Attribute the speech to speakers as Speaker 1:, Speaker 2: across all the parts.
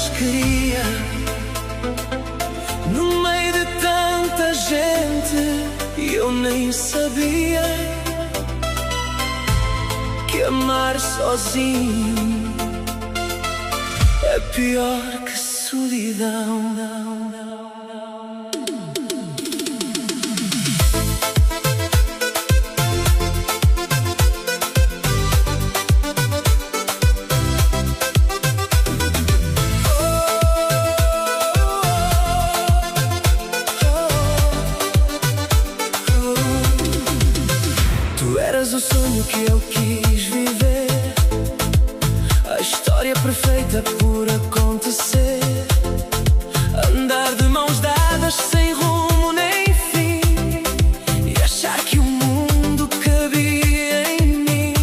Speaker 1: mais queria. No meio de tanta gente, eu nem sabia que amar sozinho é pior que solidão. Tu eras o sonho que eu quis viver, a história perfeita por acontecer. Andar de mãos dadas sem rumo nem fim, e achar que o mundo cabia em mim.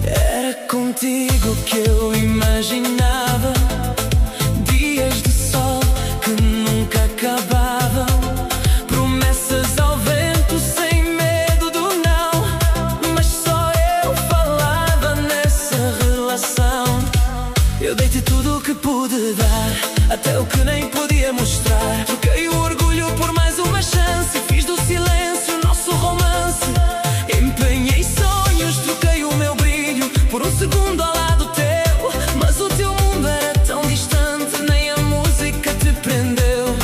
Speaker 1: Era contigo que eu imaginava dias de sol que nunca acabavam, promessas ao vento sem medo do não. Mas só eu falava nessa relação. Eu dei-te tudo o que pude dar, até o que nem podia mostrar. Troquei o orgulho por mais uma chance, fiz do silêncio nosso romance. Empenhei sonhos, troquei o meu brilho por um segundo ao lado teu. Mas o teu mundo era tão distante, nem a música te prendeu.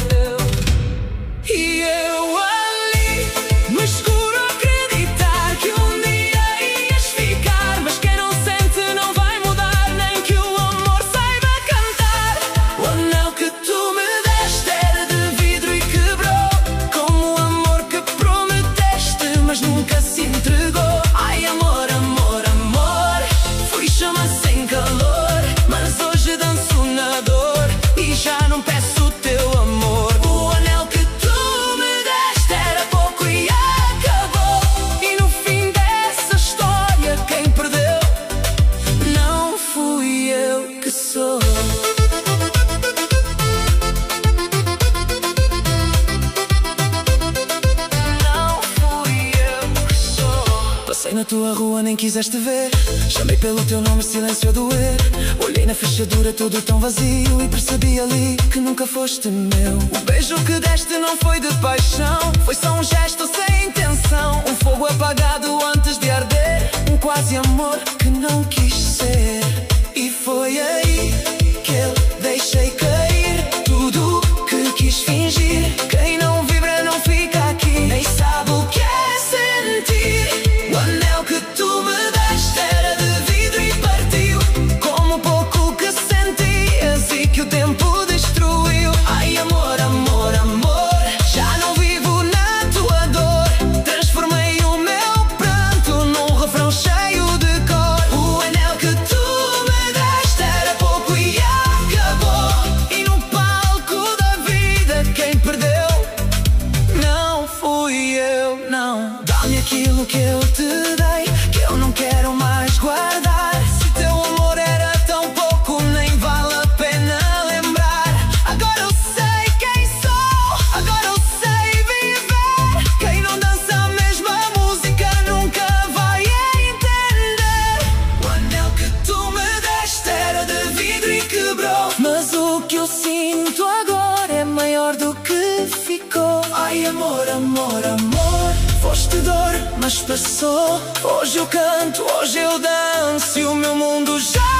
Speaker 1: E eu ali, no escuro, acreditar que um dia ias ficar. Mas quem não sente não vai mudar, nem que o amor saiba cantar. O anel que tu me deste era de vidro e quebrou, como o amor que prometeste, mas nunca se entregou. Ai amor, amor, amor, fui chama sem calor, mas hoje danço na dor e já não peço o teu amor. O anel que tu me deste era pouco e acabou, e no fim dessa história quem perdeu não fui eu que sou. Não fui eu que sou. Passei na tua rua, nem quiseste ver. Chamei pelo teu nome, silêncio a doer. Olhei na fechadura, tudo tão vazio, e percebi ali que nunca foste meu. O beijo que deste não foi de paixão, foi só um gesto sem intenção. Um fogo apagado antes de arder, um quase amor que não quis ser. E foi aí que eu deixei cair tudo que quis fingir. Quem não vibra não fica aqui, nem sabe o que é sentir. O anel que tu me deste era de vidro e partiu, como pouco que sentias e que o tempo destruiu. Ai amor, amor, amor, já não vivo na tua dor. Transformei o meu pranto num refrão cheio de cor. O anel que tu me deste era pouco e acabou, e no palco da vida quem perdeu não fui eu, não. Dá-me aquilo que eu te dei, que eu não quero mais guardar. Se teu amor era tão pouco, nem vale a pena lembrar. Agora eu sei quem sou, agora eu sei viver. Quem não dança a mesma música nunca vai entender. O anel que tu me deste era de vidro e quebrou, mas o que eu sinto agora é maior do que ficou. Ai amor, amor, amor, foste dor, mas passou. Hoje eu canto, hoje eu danço, e o meu mundo já